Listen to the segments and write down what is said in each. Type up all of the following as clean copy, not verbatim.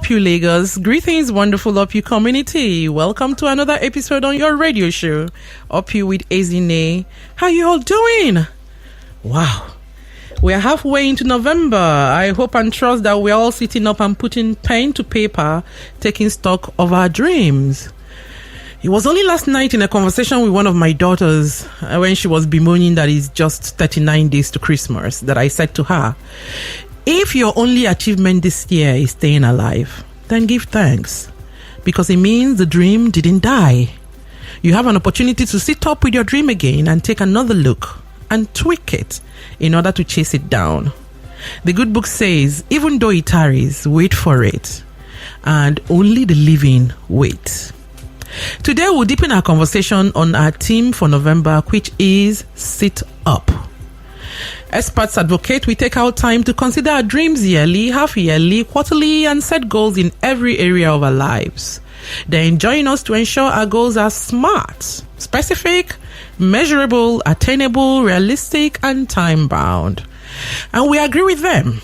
upyou Lagos. Greetings, wonderful upyou community. Welcome to another episode on your radio show, upyou with Ezinne. How you all doing? Wow. We're halfway into November. I hope and trust that we're all sitting up and putting pen to paper, taking stock of our dreams. It was only last night in a conversation with one of my daughters when she was bemoaning that it's just 39 days to Christmas that I said to her, if your only achievement this year is staying alive, then give thanks because it means the dream didn't die. You have an opportunity to sit up with your dream again and take another look and tweak it in order to chase it down. The good book says, even though it tarries, wait for it, and only the living wait. Today we'll deepen our conversation on our theme for November, which is sit up. Experts advocate we take our time to consider our dreams yearly, half-yearly, quarterly, and set goals in every area of our lives. They enjoin us to ensure our goals are smart, specific, measurable, attainable, realistic, and time-bound. And we agree with them.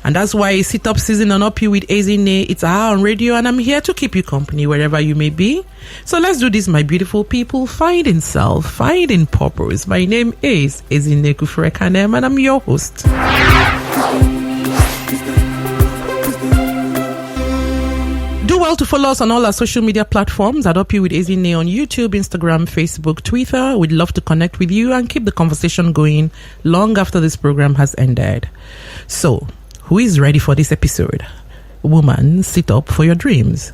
And that's why it's Sit Up season on upyou with Ezinne. It's our on radio, and I'm here to keep you company wherever you may be. So let's do this, my beautiful people. Finding self, finding purpose. My name is Ezinne Kufurekane, and I'm your host. Do well to follow us on all our social media platforms at upyou with Ezinne on YouTube, Instagram, Facebook, Twitter. We'd love to connect with you and keep the conversation going long after this program has ended. So, who is ready for this episode? Woman, sit up for your dreams.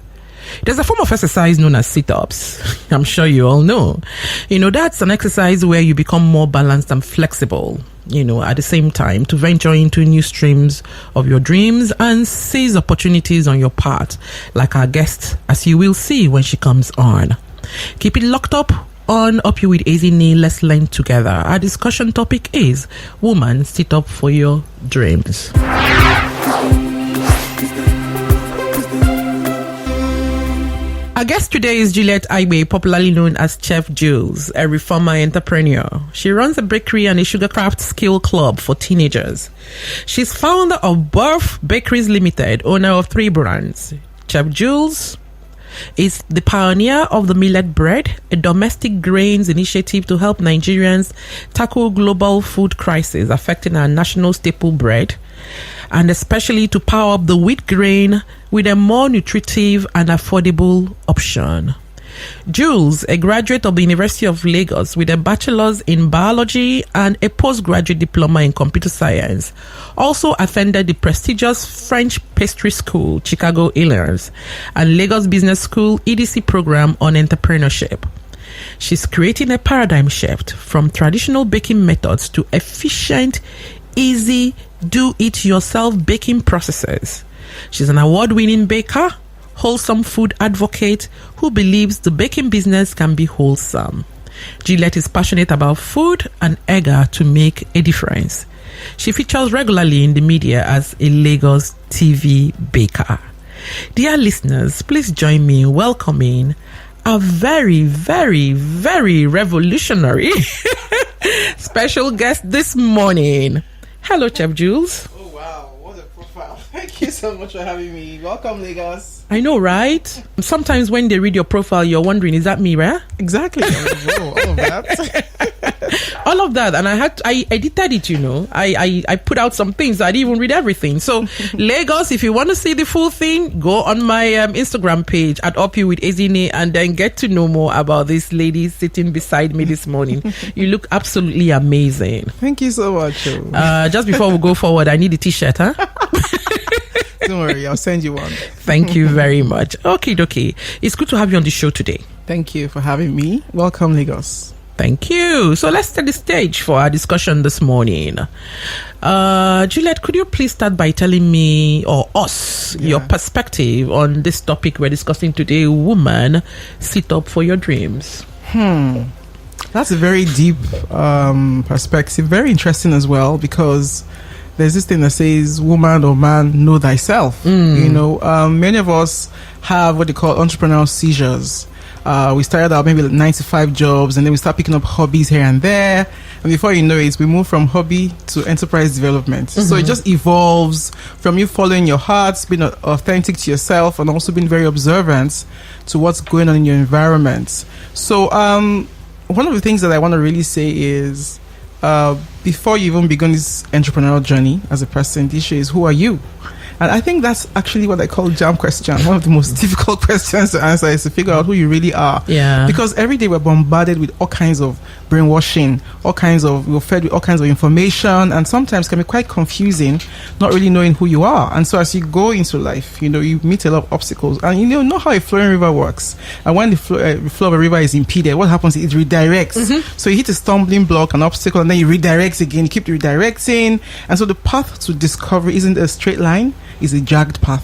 There's a form of exercise known as sit-ups. I'm sure you all know. That's an exercise where you become more balanced and flexible, at the same time to venture into new streams of your dreams and seize opportunities on your path, like our guest, as you will see when she comes on. Keep it locked up on upyou with Ezinne. Let's learn together. Our discussion topic is woman, sit up for your dreams. Our guest today is Juliet Aigbe, popularly known as Chef Juls, a reformer entrepreneur. She runs a bakery and a sugarcraft skill club for teenagers. She's founder of Birth Bakeries Limited, owner of 3 brands. Chef Juls is the pioneer of the millet bread, a domestic grains initiative to help Nigerians tackle global food crisis affecting our national staple bread, and especially to power up the wheat grain with a more nutritive and affordable option. Juls, a graduate of the University of Lagos with a bachelor's in biology and a postgraduate diploma in computer science, also attended the prestigious French pastry school, Chicago, Illinois, and Lagos Business School EDC program on entrepreneurship. She's creating a paradigm shift from traditional baking methods to efficient, easy, do-it-yourself baking processes. She's an award-winning baker, wholesome food advocate who believes the baking business can be wholesome. Juliet is passionate about food and eager to make a difference. She features regularly in the media as a Lagos TV baker. Dear listeners, please join me in welcoming a very, very, very revolutionary special guest this morning. Hello, Chef Juls. Oh, wow. What a profile. Thank you so much for having me. Welcome, Lagos. I know, right? Sometimes when they read your profile, you're wondering, is that me, right? Exactly. All of that. All of that. And I edited it, I put out some things. I didn't even read everything. So, Lagos, if you want to see the full thing, go on my Instagram page at upyou with Ezinne and then get to know more about this lady sitting beside me this morning. You look absolutely amazing. Thank you so much. Just before we go forward, I need a t-shirt, huh? Don't worry, I'll send you one. Thank you very much. Okay. It's good to have you on the show today. Thank you for having me. Welcome, Lagos. Thank you. So let's set the stage for our discussion this morning. Juliet, could you please start by telling me or us your perspective on this topic we're discussing today, woman, sit up for your dreams? That's a very deep perspective. Very interesting as well, because there's this thing that says, woman or man, know thyself. Many of us have what they call entrepreneurial seizures. We started out maybe like 9 to 5 jobs, and then we start picking up hobbies here and there, And before you know it, we move from hobby to enterprise development. So it just evolves from you following your heart, being authentic to yourself, and also being very observant to what's going on in your environment. So one of the things that I want to really say is, before you even begin this entrepreneurial journey as a person, the issue is, who are you? And I think that's actually what I call jam question. One of the most difficult questions to answer is to figure out who you really are. Yeah. Because every day we're bombarded with all kinds of brainwashing, we're fed with all kinds of information, and sometimes can be quite confusing, not really knowing who you are. And so as you go into life, you meet a lot of obstacles, and you know how a flowing river works. And when the flow of a river is impeded, what happens is it redirects. So you hit a stumbling block, an obstacle, and then you redirect again. You keep redirecting. And so the path to discovery isn't a straight line. Is a jagged path.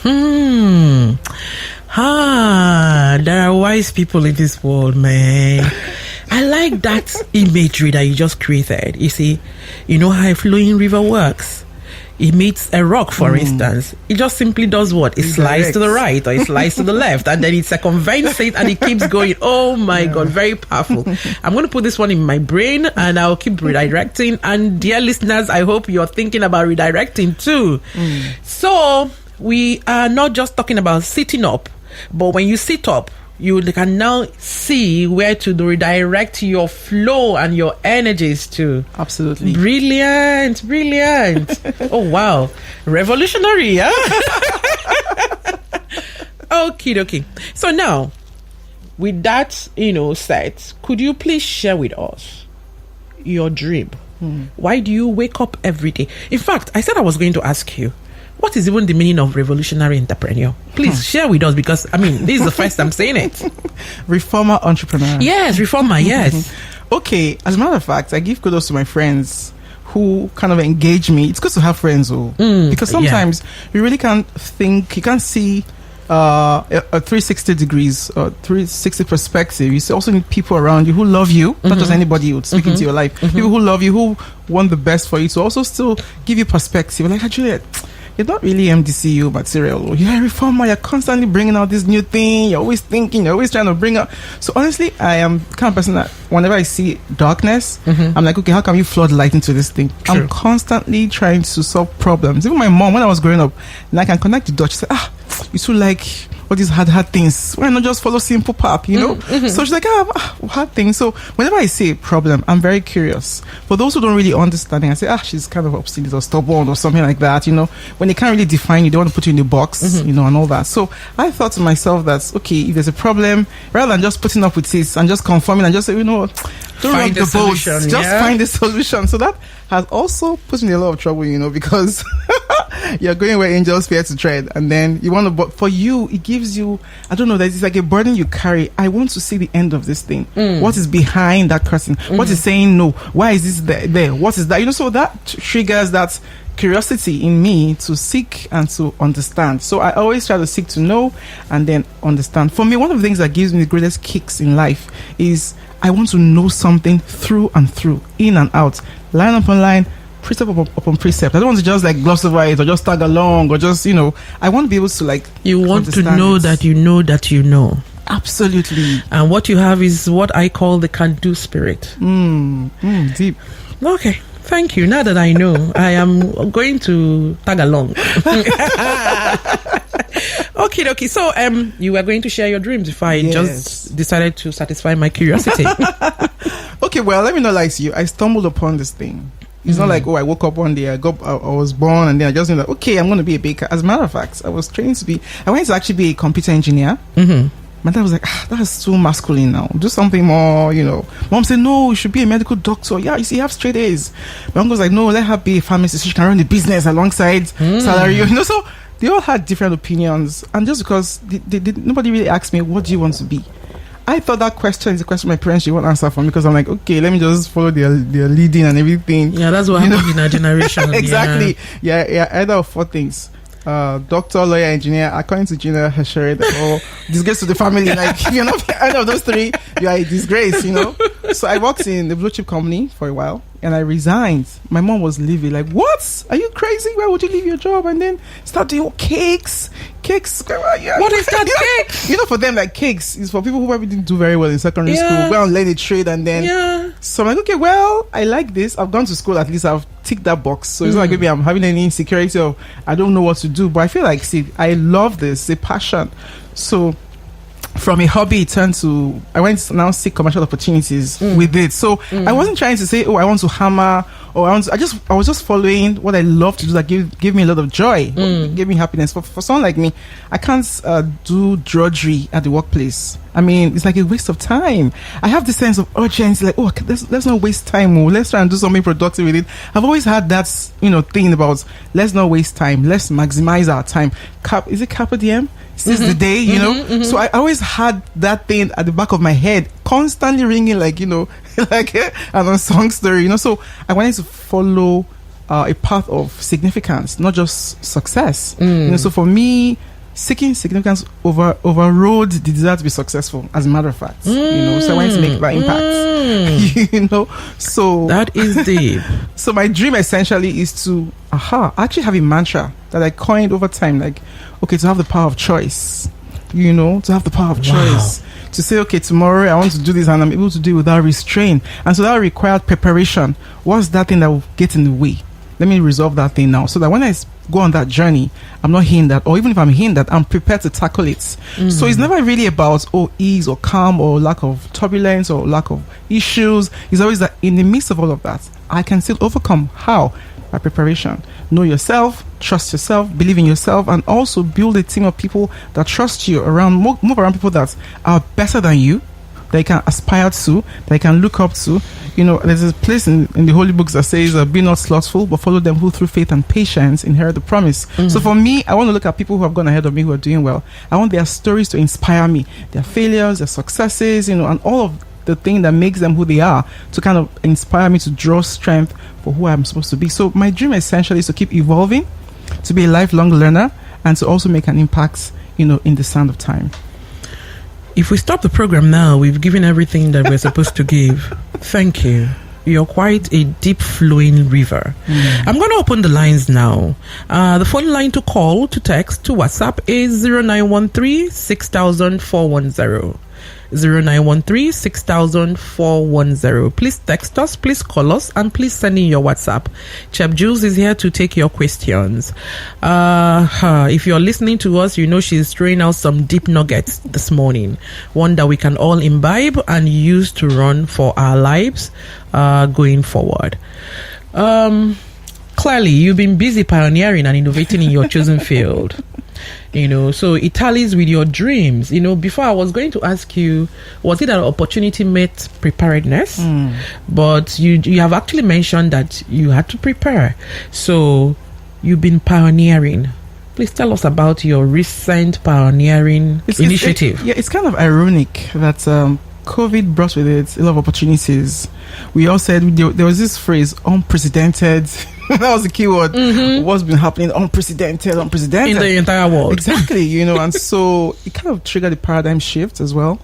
There are wise people in this world, man. I like that imagery that you just created. You see, you know how a flowing river works. It meets a rock, for instance. It just simply does what? It slides to the right or it slides to the left, and then it circumvents it and it keeps going. Oh my God, very powerful. I'm going to put this one in my brain and I'll keep redirecting. And dear listeners, I hope you're thinking about redirecting too. So we are not just talking about sitting up, but when you sit up, you can now see where to redirect your flow and your energies to. Absolutely. Brilliant. Oh, wow. Revolutionary, yeah? Okay. So now, with that, set, could you please share with us your dream? Why do you wake up every day? In fact, I said I was going to ask you, what is even the meaning of revolutionary entrepreneur? Please share with us, because this is the first I'm saying it. Reformer entrepreneur. Yes, reformer, yes. Okay, as a matter of fact, I give kudos to my friends who kind of engage me. It's good to have friends, because sometimes you really can't think, you can't see a 360 degrees or 360 perspective. You also need people around you who love you, not just anybody who's speaking into your life. People who love you, who want the best for you, to also still give you perspective. Like, Juliet, you're not really MDCU material. You're a reformer. You're constantly bringing out this new thing. You're always thinking. You're always trying to bring up. So honestly, I am the kind of person that whenever I see darkness, I'm like, okay, how can you flood light into this thing? True. I'm constantly trying to solve problems. Even my mom, when I was growing up, and I can connect the dots. She said, you too like all these hard things. Why not just follow simple path, So she's like, hard things. So whenever I see a problem, I'm very curious. For those who don't really understand, I say, she's kind of obstinate or stubborn or something like that, When they can't really define you, they want to put you in a box, and all that. So I thought to myself that, okay, if there's a problem, rather than just putting up with it and just conforming and just say, don't rock the boat, just find the solution. So that has also put me in a lot of trouble, because you're going where angels fear to tread, and then you want to, but for you, it gives you, I don't know, that it's like a burden you carry. I want to see the end of this thing. What is behind that curtain? What is saying no? Why is this there? What is that? So that triggers that curiosity in me to seek and to understand. So I always try to seek to know and then understand. For me, one of the things that gives me the greatest kicks in life is I want to know something through and through, in and out, line upon line, precept upon precept. I don't want to just gloss over it or just tag along or just, I want to be able to You want to know that you know that you know. Absolutely. And what you have is what I call the can-do spirit. Deep. Okay. Thank you. Now that I know, I am going to tag along. Okay. So, you were going to share your dreams if I just decided to satisfy my curiosity. Okay, well, let me not lie to you. I stumbled upon this thing. It's not like, I woke up one day, I was born, and then I just knew that, okay, I'm going to be a baker. As a matter of fact, I wanted to actually be a computer engineer. My dad was like, that's too masculine now. Do something more, Mom said, no, you should be a medical doctor. Yeah, you see, you have straight A's. My uncle was like, no, let her be a pharmacist. She can run the business alongside salary. So they all had different opinions. And just because nobody really asked me, what do you want to be? I thought that question is a question my parents won't answer for me, because I'm like, okay, let me just follow their leading and everything. Yeah, that's what happened in our generation. Exactly. Yeah, either of four things. Doctor, lawyer, engineer, according to Gina Heshered, or disgrace to the family. If you're not any of those three, you are a disgrace, So I worked in the blue chip company for a while, and I resigned, my mom was livid. Like, what? Are you crazy? Why would you leave your job and then start doing cakes? What is that cake? You know, for them, like, cakes is for people who probably didn't do very well in secondary school. Go and learn a trade and then. Yeah. So I'm like, okay, well, I like this. I've gone to school. At least I've ticked that box. So it's not like maybe I'm having any insecurity of I don't know what to do. But I feel like, see, I love this. It's a passion. So from a hobby, it turned to I went to now seek commercial opportunities with it. So I wasn't trying to say, oh, I want to hammer, or I was just following what I love to do that give me a lot of joy, give me happiness. For someone like me, I can't do drudgery at the workplace. I mean, it's like a waste of time. I have this sense of urgency, like, oh, let's not waste time. Oh, let's try and do something productive with it. I've always had that, thing about let's not waste time. Let's maximize our time. Is it Carpe Diem? Since the day, So I always had that thing at the back of my head, constantly ringing, like, like an unsung story, So I wanted to follow a path of significance, not just success. So for me, seeking significance overrode the desire to be successful, as a matter of fact. So I wanted to make that impact. So that is deep. So my dream essentially is to actually have a mantra that I coined over time, like, okay, to have the power of choice. To have the power of choice. To say, okay, tomorrow I want to do this and I'm able to do it without restraint. And so that required preparation. What's that thing that will get in the way? Let me resolve that thing now, so that when I go on that journey, I'm not hindered, or even if I'm hindered, I'm prepared to tackle it. So it's never really about ease or calm or lack of turbulence or lack of issues. It's always that in the midst of all of that, I can still overcome. How? By preparation. Know yourself, trust yourself, believe in yourself, and also build a team of people that trust you around. Move around people that are better than you, that you can aspire to, that you can look up to. There's a place in the holy books that says, be not slothful, but follow them who through faith and patience inherit the promise. So for me, I want to look at people who have gone ahead of me, who are doing well. I want their stories to inspire me, their failures, their successes, and all of the thing that makes them who they are, to kind of inspire me to draw strength for who I'm supposed to be. So my dream essentially is to keep evolving, to be a lifelong learner, and to also make an impact, in the sand of time. If we stop the program now, we've given everything that we're supposed to give. Thank you. You're quite a deep flowing river. I'm going to open the lines now. The phone line to call, to text, to WhatsApp is 0913 6000 410. 0913 6000 410. Please text us, please call us, and please send in your WhatsApp. Chef Juls is here to take your questions. If you're listening to us, she's throwing out some deep nuggets this morning, one that we can all imbibe and use to run for our lives going forward. Clearly, you've been busy pioneering and innovating in your chosen field. So it tallies with your dreams. Before I was going to ask you, was it an opportunity met preparedness? But you have actually mentioned that you had to prepare. So you've been pioneering. Please tell us about your recent pioneering initiative. It's kind of ironic that COVID brought with it a lot of opportunities. We all said there was this phrase, unprecedented. That was the key word. What's been happening? Unprecedented in the entire world. Exactly, and so it kind of triggered a paradigm shift as well.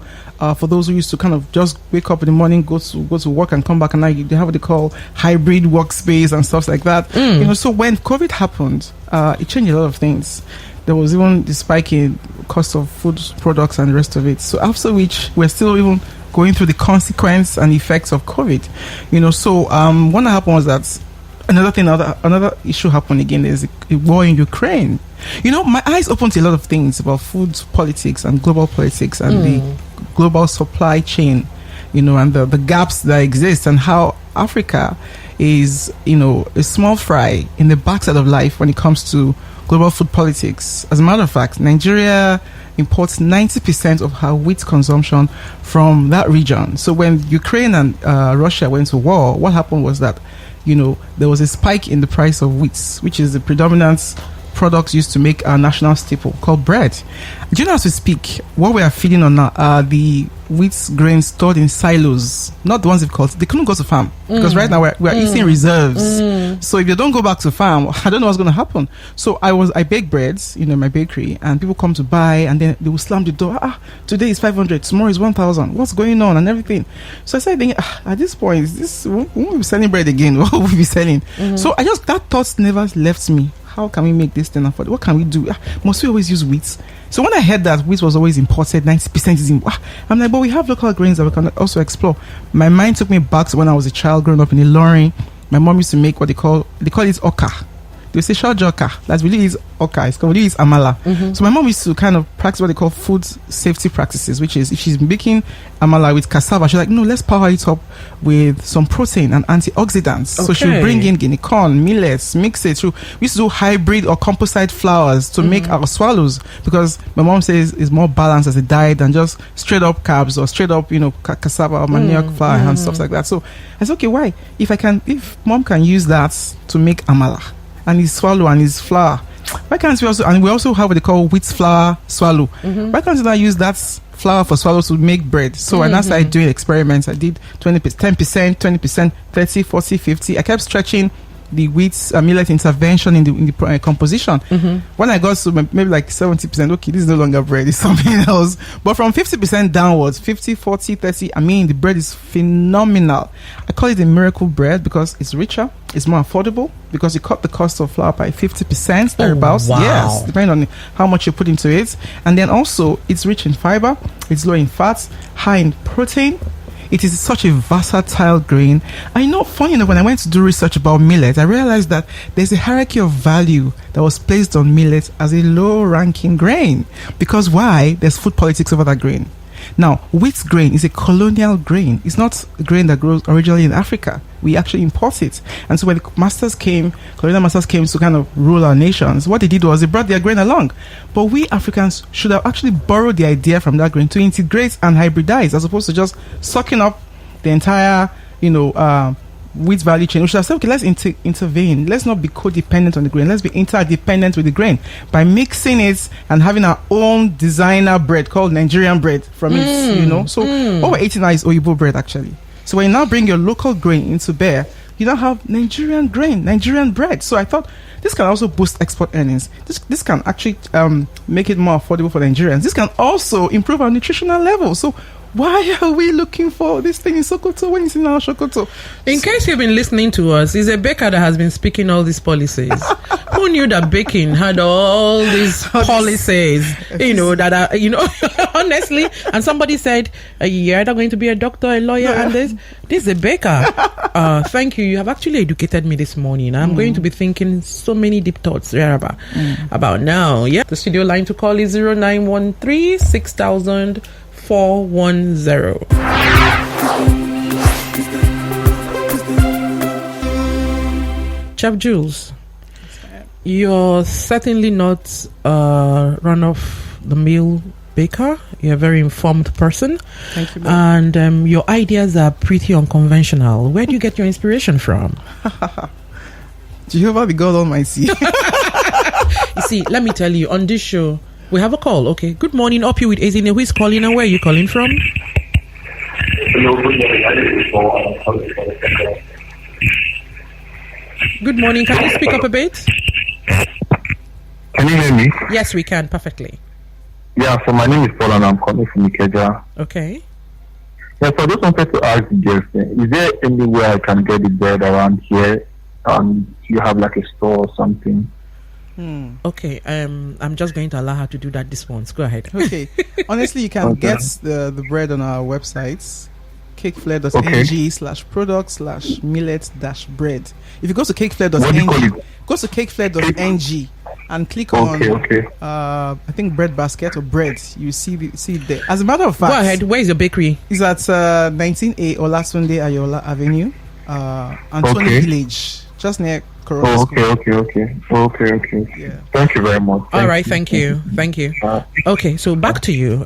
For those who used to kind of just wake up in the morning, go to work and come back at night, they have what they call hybrid workspace and stuff like that. So when COVID happened, it changed a lot of things. There was even the spike in cost of food products and the rest of it. So after which, we're still even going through the consequence and effects of COVID. So what happened was that another issue happened again. There's a war in Ukraine. My eyes opened to a lot of things about food politics and global politics and the global supply chain, and the gaps that exist, and how Africa is, a small fry in the backside of life when it comes to global food politics. As a matter of fact, Nigeria imports 90% of her wheat consumption from that region. So when Ukraine and Russia went to war, what happened was that there was a spike in the price of wheat, which is the predominant products used to make our national staple called bread. Do you know, as we speak, what we are feeding on now are the wheat grains stored in silos, not the ones they've called. They couldn't go to farm because right now we're eating reserves. So if you don't go back to farm, I don't know what's going to happen. So I bake breads, in my bakery, and people come to buy, and then they will slam the door. Today is 500, tomorrow is 1,000. What's going on and everything? So I started thinking, at this point, won't we be selling bread again? What will we be selling? So that thought never left me. How can we make this thing affordable? What can we do? Must we always use wheat? So when I heard that wheat was always imported, 90% is in, I'm like, but we have local grains that we can also explore. My mind took me back to when I was a child growing up in Ilorin. My mom used to make what they call it oka. They say shajoka. That's really is oka. It's really is amala. So my mom used to kind of practice what they call food safety practices, which is if she's making amala with cassava, she's like, no, let's power it up with some protein and antioxidants. Okay. So she'll bring in guinea corn, millets, mix it through. We used to do hybrid or composite flours to make our swallows, because my mom says it's more balanced as a diet than just straight up carbs or straight up, cassava or manioc flour and stuff like that. So I said, okay, why? If mom can use that to make amala, and his swallow and his flour, why can't we also, and we also have what they call wheat flour swallow, why can't we not use that flour for swallows to make bread? So I started doing experiments. I did 20%, 10%, 20%, 30, 40, 50. I kept stretching the wheat millet intervention in the composition. When I got to maybe like 70%, okay, this is no longer bread, it's something else. But from 50% downwards, 50, 40, 30, the bread is phenomenal. I call it a miracle bread because it's richer, it's more affordable, because you cut the cost of flour by 50% thereabouts. Wow. Yes, depending on how much you put into it. And then also it's rich in fiber, it's low in fats, high in protein. It is such a versatile grain. I know, funny enough, when I went to do research about millet, I realized that there's a hierarchy of value that was placed on millet as a low-ranking grain. Because why? There's food politics over that grain. Now, wheat grain is a colonial grain. It's not a grain that grows originally in Africa. We actually import it. And so when the colonial masters came to kind of rule our nations, what they did was they brought their grain along. But we Africans should have actually borrowed the idea from that grain to integrate and hybridize, as opposed to just sucking up the entire, wheat value chain. We should have said, okay, let's intervene. Let's not be codependent on the grain. Let's be interdependent with the grain by mixing it and having our own designer bread called Nigerian bread from it, So what we're eating now is Oyibo bread, actually. So when you now bring your local grain into bear, you now have Nigerian grain, Nigerian bread. So I thought this can also boost export earnings. This can actually make it more affordable for Nigerians. This can also improve our nutritional level. So why are we looking for this thing in Sokoto when it's in our Sokoto? In case you've been listening to us, it's a baker that has been speaking all these policies. Who knew that baking had all these policies, that are, honestly, and somebody said, you're either going to be a doctor, a lawyer, and this is a baker. Thank you. You have actually educated me this morning. I'm going to be thinking so many deep thoughts about now. Yeah. The studio line to call is 0913 6000 410. Chef Juls, you're certainly not run off the mill baker. You're a very informed person. Thank you. And your ideas are pretty unconventional. Where do you get your inspiration from? Jehovah be God Almighty. You see, let me tell you, on this show, we have a call. Okay. Good morning, upyou with Ezinne. Who is calling and where are you calling from? Good morning. Can you speak up a bit? Can you hear me? Yes, we can. Perfectly. Yeah, so my name is Paul and I'm calling from Ikeja. Okay. Yeah, so I just wanted to ask Jeff, is there any way I can get the bread around here? You have like a store or something? Okay, I'm just going to allow her to do that this once. Go ahead. Okay. Honestly, you can get the bread on our websites, cakeflare.ng/product/millet-bread. If you go to cakeflare.ng, go to cakeflare.ng and click on I think bread basket or bread. You see it there. As a matter of fact, go ahead. Where is your bakery? It's at 19A Olasunde Ayola Avenue, Anthony Village, just near Koro. Okay. Yeah. Thank you very much. All right, thank you. Okay, so back to you.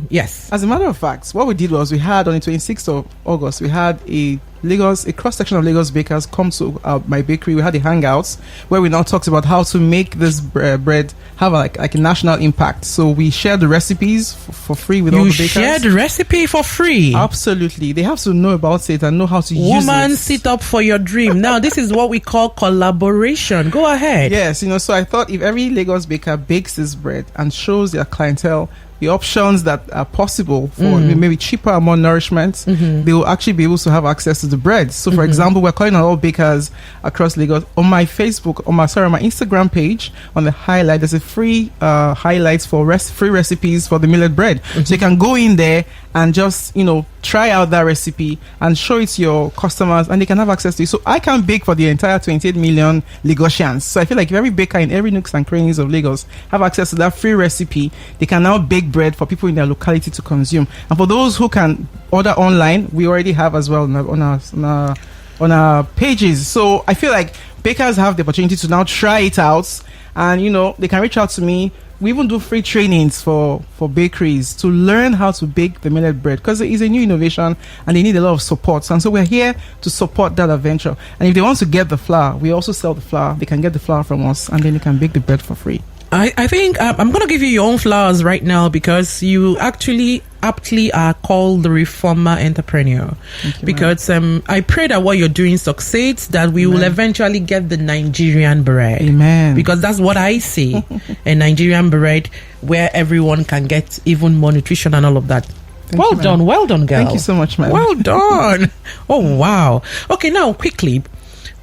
Yes. As a matter of fact, what we did was we had on the 26th of August, we had a Lagos, a cross section of Lagos bakers come to my bakery. We had the hangouts where we now talked about how to make this bread have like a national impact. So we shared the recipes for free with all the bakers. You shared the recipe for free? Absolutely. They have to know about it and know how to use it. Woman, sit up for your dream. Now, this is what we call collaboration. Go ahead. Yes, so I thought if every Lagos baker bakes this bread and shows their clientele the options that are possible for maybe cheaper and more nourishment, they will actually be able to have access to the bread. So, for example, we're calling on all bakers across Lagos. On my Facebook, on my Instagram page, on the highlight, there's a free highlights for free recipes for the millet bread. So you can go in there and just, try out that recipe and show it to your customers, and they can have access to it. So I can bake for the entire 28 million Lagosians. So I feel like if every baker in every nooks and crannies of Lagos have access to that free recipe, they can now bake bread for people in their locality to consume. And for those who can order online, we already have as well on our pages. So I feel like bakers have the opportunity to now try it out, and they can reach out to me. We even do free trainings for bakeries to learn how to bake the millet bread, because it is a new innovation and they need a lot of support. And so we're here to support that adventure. And if they want to get the flour, we also sell the flour. They can get the flour from us, and then they can bake the bread for free. I think I'm going to give you your own flowers right now, because you actually aptly are called the reformer entrepreneur. Because I pray that what you're doing succeeds, that we will eventually get the Nigerian bread. Amen. Because that's what I see, a Nigerian bread where everyone can get even more nutrition and all of that. Well done, girl. Thank you so much, ma'am. Well done. Oh, wow. Okay, now quickly,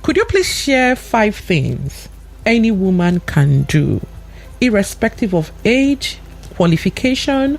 could you please share 5 things any woman can do, irrespective of age, qualification,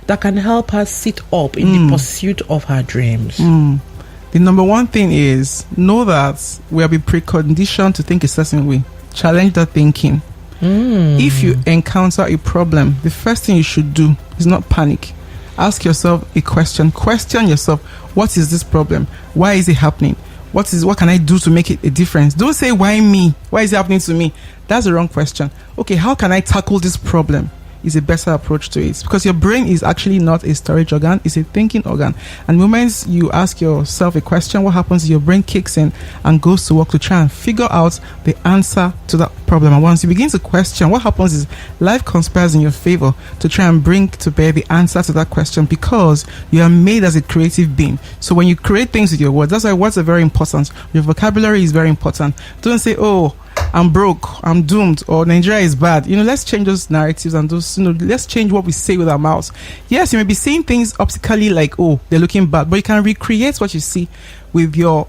that can help her sit up in the pursuit of her dreams? The number one thing is know that we have been preconditioned to think a certain way. Challenge that thinking. If you encounter a problem, the first thing you should do is not panic. Ask yourself a question. Question yourself, what is this problem? Why is it happening? What can I do to make it a difference? Don't say, why me? Why is it happening to me? That's the wrong question. Okay, how can I tackle this problem? Is a better approach to it, because your brain is actually not a storage organ, it's a thinking organ. And the moment you ask yourself a question, what happens is your brain kicks in and goes to work to try and figure out the answer to that problem. And once you begin to question, what happens is life conspires in your favor to try and bring to bear the answer to that question, because you are made as a creative being. So when you create things with your words, that's why words are very important. Your vocabulary is very important. Don't say, oh, I'm broke, I'm doomed, or Nigeria is bad. Let's change those narratives and those, let's change what we say with our mouths. Yes, you may be saying things optically like, oh, they're looking bad, but you can recreate what you see with your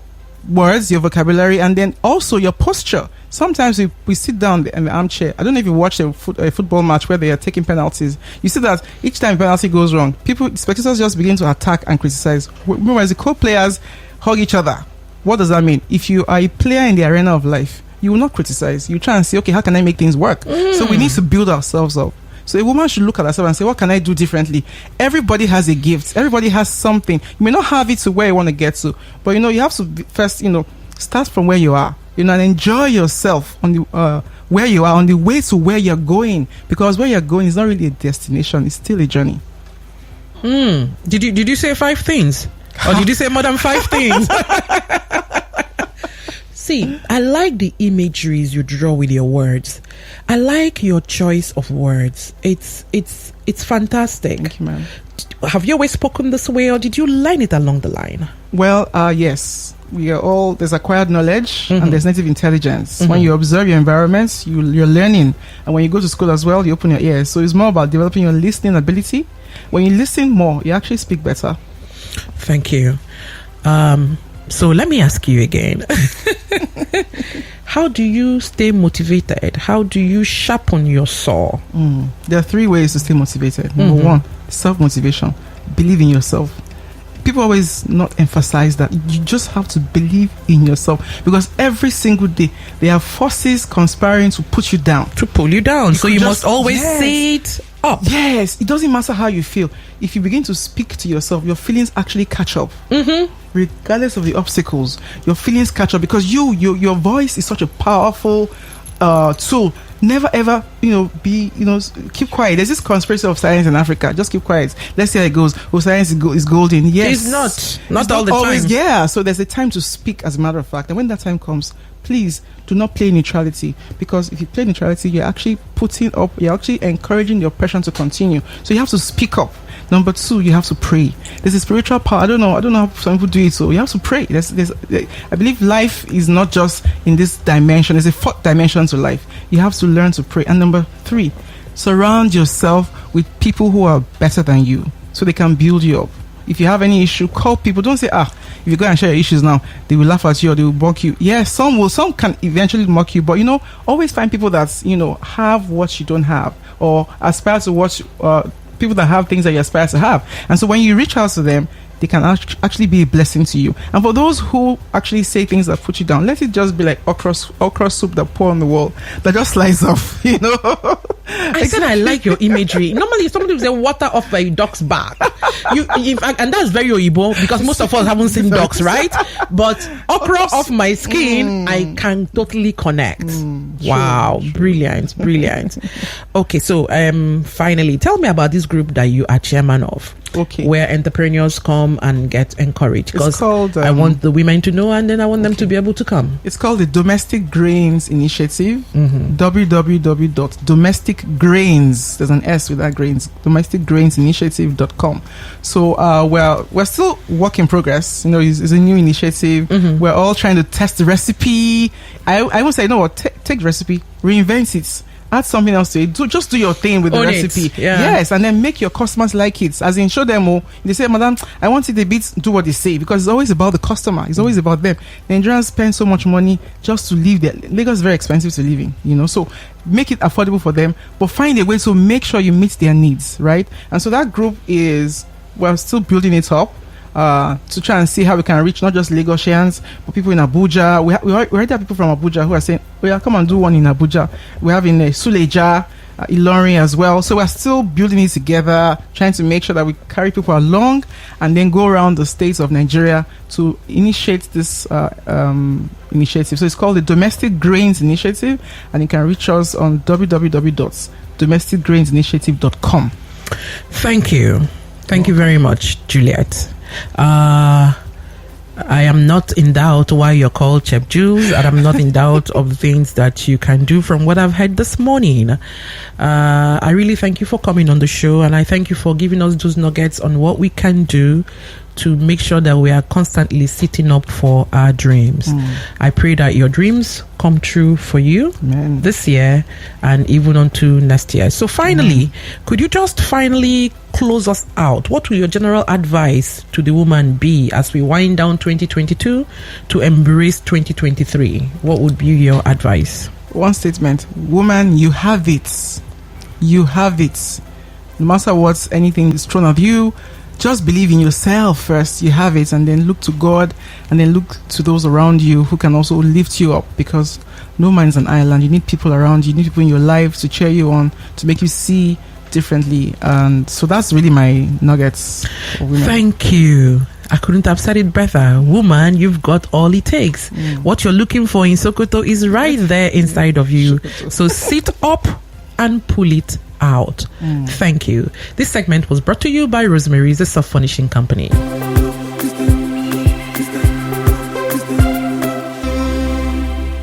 words, your vocabulary, and then also your posture. Sometimes we sit down in the armchair. I don't know if you watch a football match where they are taking penalties. You see that each time a penalty goes wrong, spectators just begin to attack and criticize. Whereas the co-players hug each other. What does that mean? If you are a player in the arena of life, you will not criticize. You try and say, okay, how can I make things work? So we need to build ourselves up. So a woman should look at herself and say, what can I do differently? Everybody has a gift. Everybody has something. You may not have it to where you want to get to, but you have to first, start from where you are, and enjoy yourself on the where you are on the way to where you're going, because where you're going is not really a destination; it's still a journey. Did you say 5 things, or did you say more than 5 things? See, I like the imageries you draw with your words. I like your choice of words. It's fantastic. Thank you, ma'am. Have you always spoken this way, or did you learn it along the line? Well, yes. There's acquired knowledge and there's native intelligence. When you observe your environment, you're learning. And when you go to school as well, you open your ears. So it's more about developing your listening ability. When you listen more, you actually speak better. Thank you. So let me ask you again. How do you stay motivated? How do you sharpen your saw? There are 3 ways to stay motivated. Number 1, self-motivation. Believe in yourself. People always not emphasize that. You just have to believe in yourself, because every single day there are forces conspiring to put you down, to pull you down. So you must always say it up. Yes, it doesn't matter how you feel. If you begin to speak to yourself, your feelings actually catch up. Regardless of the obstacles, your feelings catch up, because your voice is such a powerful tool. Never ever, keep quiet. There's this conspiracy of science in Africa. Just keep quiet. Let's see how it goes. Oh, science is golden. Yes. It's not all the always, time. Yeah. So there's a time to speak, as a matter of fact. And when that time comes, please do not play neutrality, because if you play neutrality, you're actually you're actually encouraging the oppression to continue. So you have to speak up. Number 2, you have to pray. There's a spiritual power. I don't know how some people do it. So you have to pray. I believe life is not just in this dimension. There's a 4th dimension to life. You have to learn to pray. And number 3, surround yourself with people who are better than you, so they can build you up. If you have any issue, call people. Don't say, if you go and share your issues now, they will laugh at you or they will mock you. Yes, some can eventually mock you, but always find people that have what you don't have, or aspire to what people that have things that you aspire to have. And so when you reach out to them, they can actually be a blessing to you. And for those who actually say things that put you down, let it just be like okra soup that pour on the wall that just slides off. I said I like your imagery. Normally somebody will say water off by a duck's back. And that's very Oyibo, because most of us haven't seen ducks, right? But okra off my skin, I can totally connect. Wow, brilliant. Okay, so finally, tell me about this group that you are chairman of. Okay. Where entrepreneurs come and get encouraged. Because I want the women to know, and then I want them to be able to come. It's called the Domestic Grains Initiative. www.domesticgrains, there's an S with that, grains, domesticgrainsinitiative.com. So we're still work in progress. It's a new initiative. We're all trying to test the recipe. I would say, take the recipe, reinvent it. Add something else to it. Just do your thing with the recipe. Yes, and then make your customers like it. As in, show them. They say, "Madam, I want it a bit." Do what they say, because it's always about the customer. It's always about them. The Nigerians spend so much money just to live there. Lagos is very expensive to live in. So make it affordable for them, but find a way to make sure you meet their needs, right? And so that group we're still building it up. To try and see how we can reach not just Lagosians, but people in Abuja. We already have people from Abuja who are saying, come and do one in Abuja. We have in Suleja, Ilorin as well. So we're still building it together, trying to make sure that we carry people along and then go around the states of Nigeria to initiate this initiative. So it's called the Domestic Grains Initiative, and you can reach us on www.domesticgrainsinitiative.com. Thank you. Thank you very much, Juliet. I am not in doubt why you're called Chef Juls, and I'm not in doubt of the things that you can do from what I've heard this morning. I really thank you for coming on the show, and I thank you for giving us those nuggets on what we can do to make sure that we are constantly sitting up for our dreams. I pray that your dreams come true for you this year and even onto next year. So finally, could you just finally close us out? What will your general advice to the woman be as we wind down 2022 to embrace 2023? What would be your advice? One statement: woman, you have it. You have it. No matter what anything is thrown at you, just believe in yourself first. You have it, and then look to God, and then look to those around you who can also lift you up, because no man is an island. You need people around you. You need people in your life to cheer you on, to make you see differently. And so that's really my nuggets for women. Thank you. I couldn't have said it better. Woman, you've got all it takes. What you're looking for in Sokoto is right there inside of you. So sit up and pull it out. Thank you. This segment was brought to you by Rosemary's, the soft furnishing company.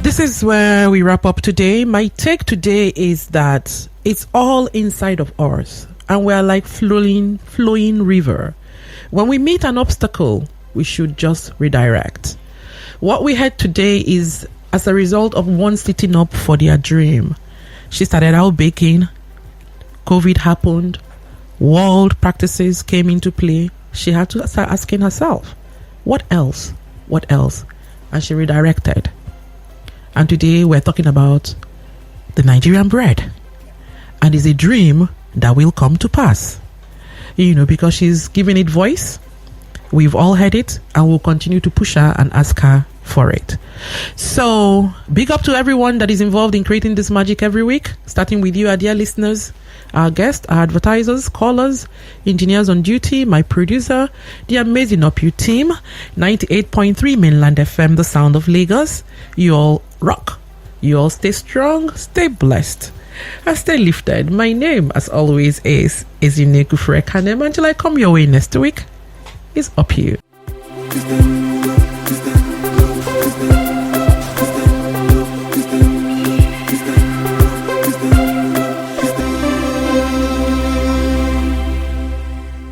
This is where we wrap up today. My take today is that it's all inside of us, and we're like flowing river. When we meet an obstacle, we should just redirect. What we had today is as a result of one sitting up for their dream. She started out baking. COVID happened. World practices came into play. She had to start asking herself, what else? What else? And she redirected. And today we're talking about the Nigerian bread. And it's a dream that will come to pass. Because she's giving it voice. We've all heard it, and we'll continue to push her and ask her for it. So, big up to everyone that is involved in creating this magic every week, starting with you, our dear listeners, our guests, our advertisers, callers, engineers on duty, my producer, the amazing upyou team, 98.3 Mainland FM, the sound of Lagos. You all rock. You all stay strong, stay blessed, and stay lifted. My name, as always, is Ezinne Kanem. Until I come your way next week, is Up You.